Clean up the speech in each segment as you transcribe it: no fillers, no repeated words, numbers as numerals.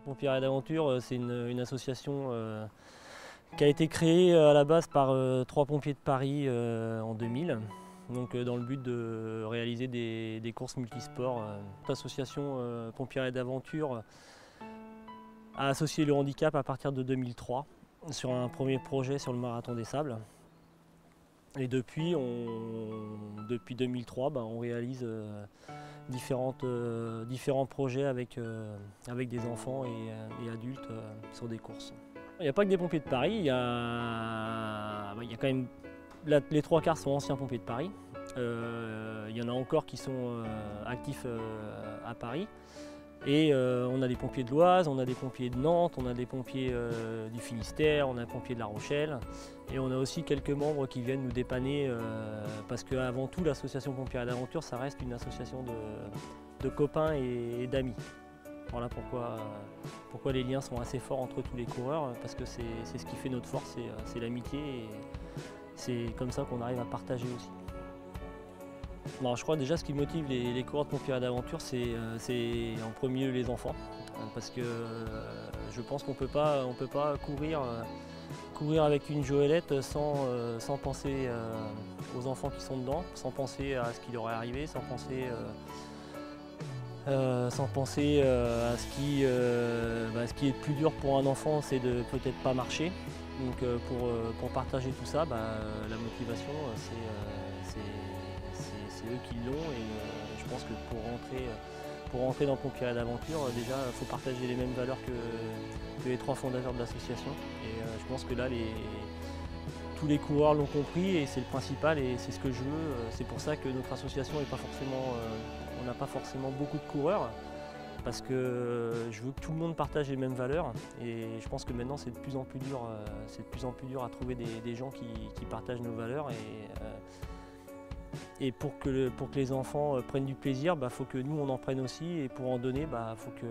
Pompiers Raid Aventure, c'est une association qui a été créée à la base par 3 pompiers de Paris en 2000, donc dans le but de réaliser des courses multisports. L'association Pompiers Raid Aventure a associé le handicap à partir de 2003 sur un premier projet sur le Marathon des Sables. Et depuis 2003, on réalise différents projets avec des enfants et adultes sur des courses. Il n'y a pas que des pompiers de Paris, il y a quand même, les 3/4 sont anciens pompiers de Paris. Il y en a encore qui sont actifs à Paris. Et on a des pompiers de l'Oise, on a des pompiers de Nantes, on a des pompiers du Finistère, on a des pompiers de La Rochelle. Et on a aussi quelques membres qui viennent nous dépanner parce qu'avant tout l'association Pompiers Raid Aventure, ça reste une association de copains et d'amis. Voilà pourquoi les liens sont assez forts entre tous les coureurs, parce que c'est ce qui fait notre force, c'est l'amitié et c'est comme ça qu'on arrive à partager aussi. Bon, je crois déjà ce qui motive les coureurs de Pompiers Raid Aventure, c'est en premier lieu les enfants, parce que je pense qu'on ne peut pas courir avec une Joëlette sans penser aux enfants qui sont dedans, sans penser à ce qui leur est arrivé, sans penser à ce qui est le plus dur pour un enfant, c'est de peut-être pas marcher. Donc pour partager tout ça, la motivation, c'est eux qui l'ont, et je pense que pour rentrer dans Pompiers Raid Aventure, déjà il faut partager les mêmes valeurs que les 3 fondateurs de l'association. Et je pense que là tous les coureurs l'ont compris et c'est le principal et c'est ce que je veux. C'est pour ça que notre association est pas forcément, on n'a pas forcément beaucoup de coureurs, parce que je veux que tout le monde partage les mêmes valeurs, et je pense que maintenant c'est de plus en plus dur, à trouver des gens qui partagent nos valeurs. Et pour que les enfants prennent du plaisir, faut que nous on en prenne aussi, et pour en donner, faut qu'il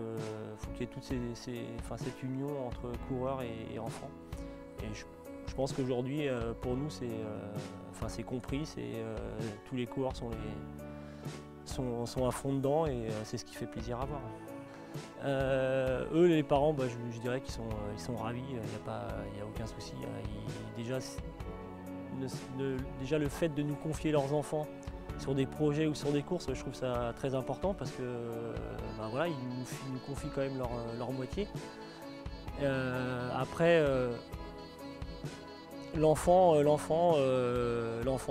y ait toute cette union entre coureurs et enfants. Et je pense qu'aujourd'hui pour nous c'est compris, tous les coureurs sont à fond dedans, et c'est ce qui fait plaisir à voir. Eux les parents, je dirais qu'ils sont ravis, il n'y a aucun souci. Déjà le fait de nous confier leurs enfants sur des projets ou sur des courses, je trouve ça très important, parce que ils nous confient quand même leur moitié. Après l'enfant,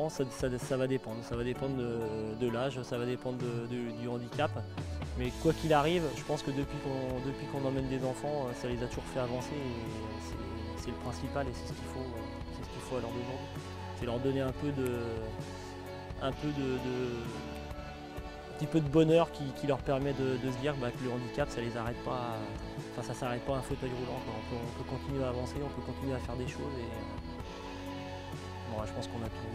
ça va dépendre. Ça va dépendre de l'âge, ça va dépendre du handicap. Mais quoi qu'il arrive, je pense que depuis qu'on emmène des enfants, ça les a toujours fait avancer, et c'est le principal, et c'est ce qu'il faut à l'heure d'aujourd'hui. C'est leur donner un petit peu de bonheur qui leur permet de se dire que le handicap, ça les arrête pas, ça s'arrête pas à un fauteuil roulant. On peut continuer à avancer, on peut continuer à faire des choses, et je pense qu'on a tout,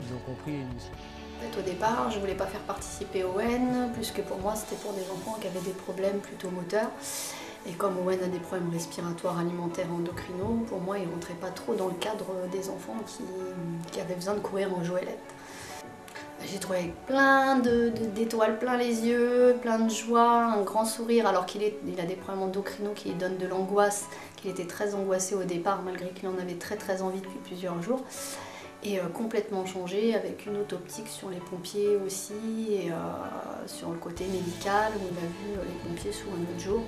ils ont compris, et nous aussi. En fait, au départ, je ne voulais pas faire participer Owen, puisque pour moi c'était pour des enfants qui avaient des problèmes plutôt moteurs. Et comme Owen a des problèmes respiratoires, alimentaires, endocrinos, pour moi il ne rentrait pas trop dans le cadre des enfants qui avaient besoin de courir en Joëlette. J'ai trouvé plein d'étoiles, plein les yeux, plein de joie, un grand sourire, alors qu'il a des problèmes endocrinos qui lui donnent de l'angoisse, qu'il était très angoissé au départ, malgré qu'il en avait très très envie depuis plusieurs jours. Et complètement changé, avec une autre optique sur les pompiers aussi, et sur le côté médical, où il a vu les pompiers sous un autre jour.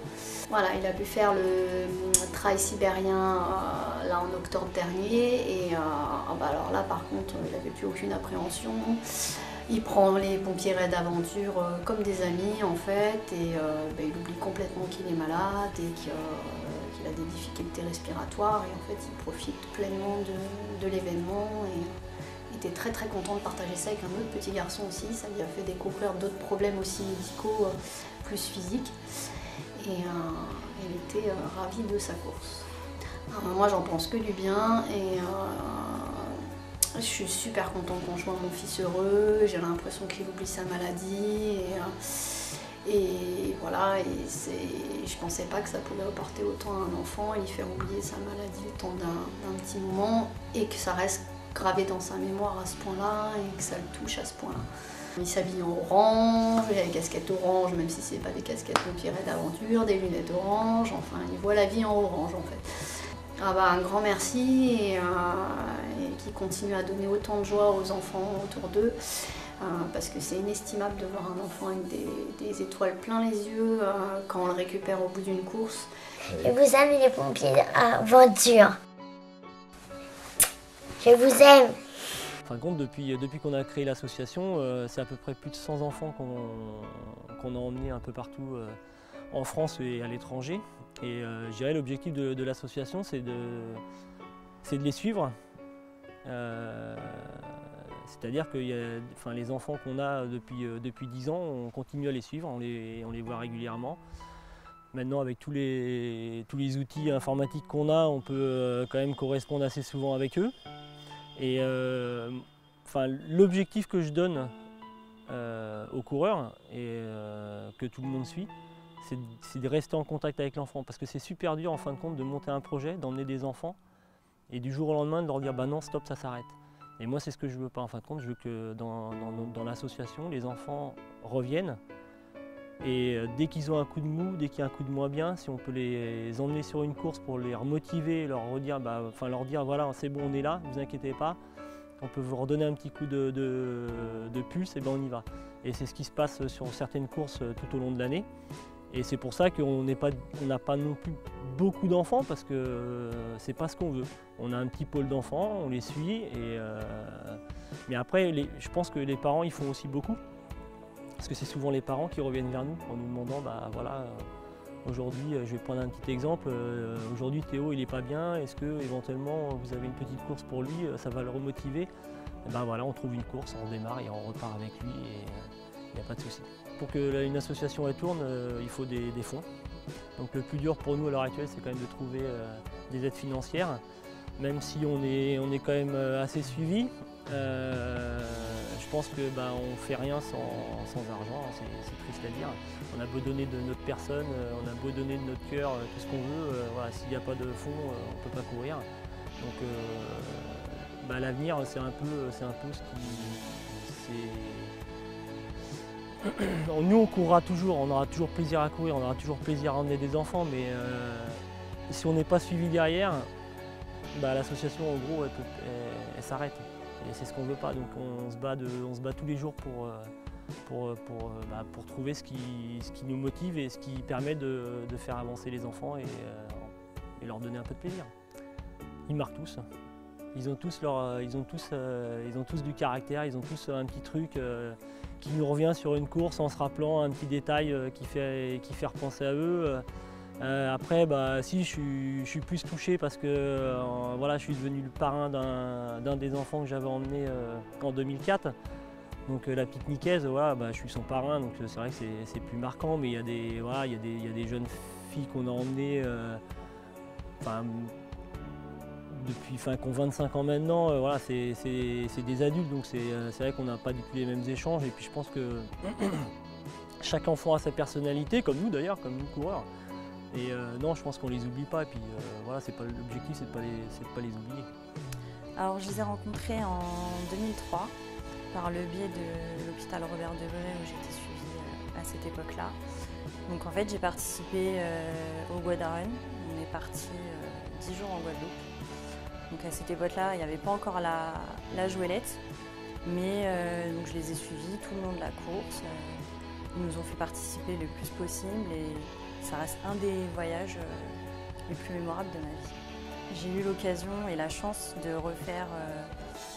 Voilà, il a pu faire le trail sibérien là en octobre dernier, et alors là par contre il n'avait plus aucune appréhension. Il prend les Pompiers Raid Aventure comme des amis en fait, et il oublie complètement qu'il est malade et qu'il a des difficultés respiratoires, et en fait il profite pleinement de l'événement, et il était très très content de partager ça avec un autre petit garçon aussi. Ça lui a fait découvrir d'autres problèmes aussi médicaux, plus physiques, et il était ravi de sa course. Alors, moi j'en pense que du bien, et je suis super contente quand je vois mon fils heureux. J'ai l'impression qu'il oublie sa maladie, et voilà, je pensais pas que ça pouvait apporter autant à un enfant et lui faire oublier sa maladie le temps d'un petit moment, et que ça reste gravé dans sa mémoire à ce point-là et que ça le touche à ce point-là. Il s'habille en orange, il a des casquettes orange, même si c'est pas des casquettes de pirate d'aventure, des lunettes orange, enfin il voit la vie en orange en fait. Ah bah, un grand merci et qui continue à donner autant de joie aux enfants autour d'eux, parce que c'est inestimable de voir un enfant avec des étoiles plein les yeux quand on le récupère au bout d'une course. Je vous aime les pompiers aventure. Je vous aime. En fin de compte, depuis qu'on a créé l'association, c'est à peu près plus de 100 enfants qu'on a emmenés un peu partout en France et à l'étranger. Et je dirais l'objectif de l'association, c'est de les suivre. C'est-à-dire que les enfants qu'on a depuis 10 ans, on continue à les suivre, on les voit régulièrement. Maintenant, avec tous les outils informatiques qu'on a, on peut quand même correspondre assez souvent avec eux. Et l'objectif que je donne aux coureurs et que tout le monde suit, c'est de rester en contact avec l'enfant. Parce que c'est super dur en fin de compte de monter un projet, d'emmener des enfants et du jour au lendemain de leur dire bah non, stop, ça s'arrête. Et moi, c'est ce que je veux pas en fin de compte. Je veux que dans l'association, les enfants reviennent. Et dès qu'ils ont un coup de mou, dès qu'il y a un coup de moins bien, si on peut les emmener sur une course pour les remotiver, leur dire voilà, c'est bon, on est là, ne vous inquiétez pas, on peut vous redonner un petit coup de pulse, et ben on y va. Et c'est ce qui se passe sur certaines courses tout au long de l'année. Et c'est pour ça qu'on n'a pas non plus beaucoup d'enfants, parce que c'est pas ce qu'on veut. On a un petit pôle d'enfants, on les suit, mais après, je pense que les parents, ils font aussi beaucoup. Parce que c'est souvent les parents qui reviennent vers nous en nous demandant bah voilà, aujourd'hui, je vais prendre un petit exemple, aujourd'hui Théo il est pas bien, est-ce que éventuellement vous avez une petite course pour lui, ça va le remotiver? Et ben voilà, on trouve une course, on démarre et on repart avec lui et il n'y a pas de souci. Pour qu'une association elle tourne, il faut des fonds. Donc le plus dur pour nous à l'heure actuelle, c'est quand même de trouver des aides financières, même si on est quand même assez suivi. Je pense que on fait rien sans argent, c'est triste à dire. On a beau donner de notre personne, on a beau donner de notre cœur, tout ce qu'on veut, voilà, s'il n'y a pas de fonds, on ne peut pas courir. Donc l'avenir, c'est un peu ce qui... Nous on courra toujours, on aura toujours plaisir à courir, on aura toujours plaisir à emmener des enfants, mais si on n'est pas suivi derrière, l'association en gros elle s'arrête. Et c'est ce qu'on ne veut pas, donc on se bat tous les jours pour trouver ce qui nous motive et ce qui permet de faire avancer les enfants et leur donner un peu de plaisir. Ils marquent tous. Ils ont tous du caractère, ils ont tous un petit truc qui nous revient sur une course en se rappelant un petit détail qui fait repenser à eux. Après, si je suis plus touché parce que voilà, je suis devenu le parrain d'un des enfants que j'avais emmené en 2004. Donc la petite Nicaise, voilà, je suis son parrain, donc c'est vrai que c'est plus marquant, mais il y a des jeunes filles qu'on a emmenées qui ont 25 ans maintenant, voilà, c'est des adultes, donc c'est vrai qu'on n'a pas du tout les mêmes échanges. Et puis je pense que chaque enfant a sa personnalité, comme nous d'ailleurs, comme nous coureurs. Et non, je pense qu'on les oublie pas. Et puis voilà, l'objectif, c'est de pas les oublier. Alors, je les ai rencontrés en 2003 par le biais de l'hôpital Robert Debré où j'étais suivie à cette époque-là. Donc en fait, j'ai participé au Guadarrun. On est parti 10 jours en Guadeloupe. Donc à cette époque-là, il n'y avait pas encore la Jouelette, mais donc je les ai suivis tout le long de la course. Ils nous ont fait participer le plus possible et ça reste un des voyages les plus mémorables de ma vie. J'ai eu l'occasion et la chance de refaire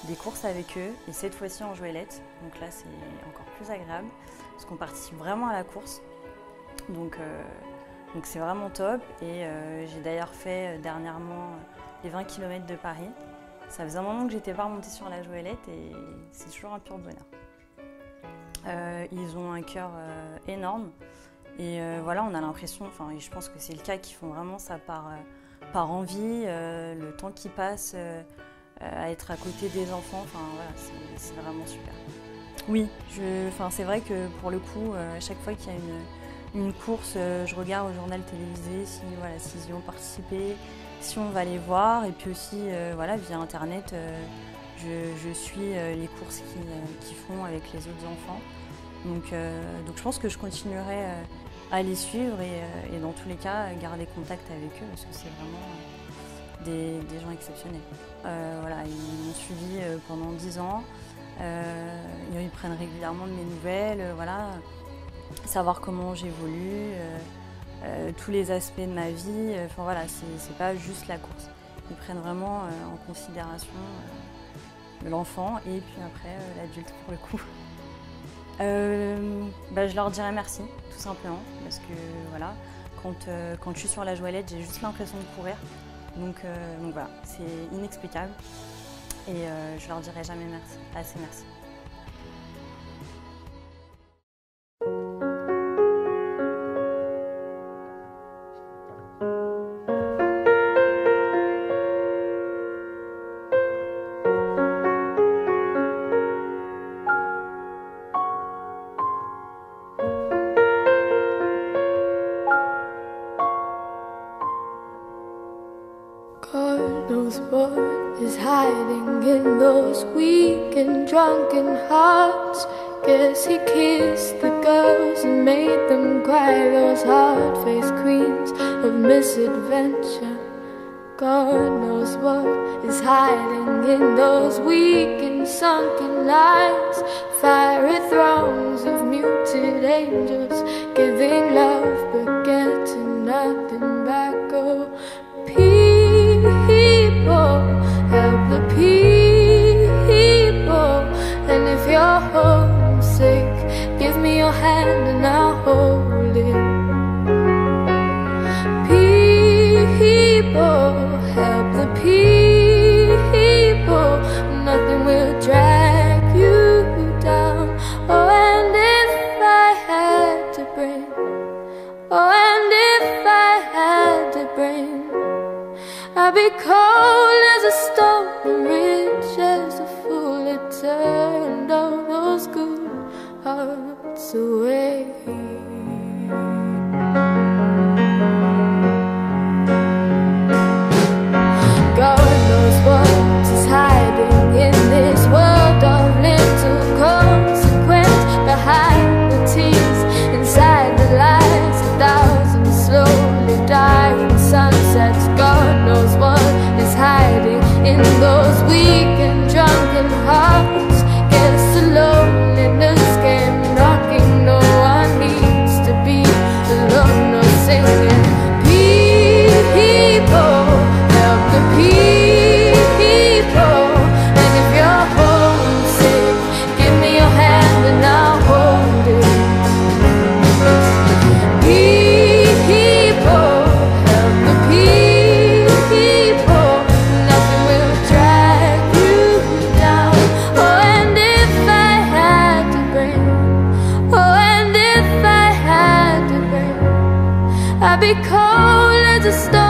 des courses avec eux, et cette fois-ci en Jouelette. Donc là, c'est encore plus agréable, parce qu'on participe vraiment à la course. Donc c'est vraiment top. Et j'ai d'ailleurs fait dernièrement les 20 km de Paris. Ça faisait un moment que j'étais pas remontée sur la Jouelette et c'est toujours un pur bonheur. Ils ont un cœur énorme. Et voilà, on a l'impression, et je pense que c'est le cas, qu'ils font vraiment ça par envie, le temps qu'ils passent à être à côté des enfants, voilà, c'est vraiment super. Oui, c'est vrai que pour le coup, à chaque fois qu'il y a une course, je regarde au journal télévisé s'ils y ont participé, si on va les voir, et puis aussi via internet, Je suis les courses qu'ils font avec les autres enfants. Donc je pense que je continuerai à les suivre et dans tous les cas garder contact avec eux parce que c'est vraiment des gens exceptionnels. Voilà, ils m'ont suivi pendant 10 ans. Ils prennent régulièrement de mes nouvelles, voilà, savoir comment j'évolue, tous les aspects de ma vie. Enfin voilà, c'est pas juste la course. Ils prennent vraiment en considération l'enfant et puis après l'adulte pour le coup. Je leur dirais merci, tout simplement, parce que voilà, quand je suis sur la joëlette, j'ai juste l'impression de courir. Donc voilà, c'est inexplicable et je leur dirai jamais merci, assez merci. God knows what is hiding in those weak and drunken hearts. Guess he kissed the girls and made them cry, those hard-faced queens of misadventure. God knows what is hiding in those weak and sunken lines. Fiery throngs of muted angels giving love but getting nothing back. Oh, people, help the people. And if you're homesick, give me your hand and I'll hold it. People, help the people. Nothing will drag you down. Oh, and if I had to bring, oh, and if I had to bring, I'd be cold as a stone and rich as a fool. It turned all those good hearts away. God knows what is hiding in this world of little consequence. Behind the tears, inside the lies, 1,000 slowly dying sunsets. God knows what is hiding in those weak and drunken hearts. Guess the loneliness came knocking. No one needs to be alone or singing. People, help the people. And if you're homesick, give me your hand and I'll hold it. People, help the people. Nothing will drag you down. Oh, and if I had to bring, oh, and if I had to bring, I'd be cold as a stone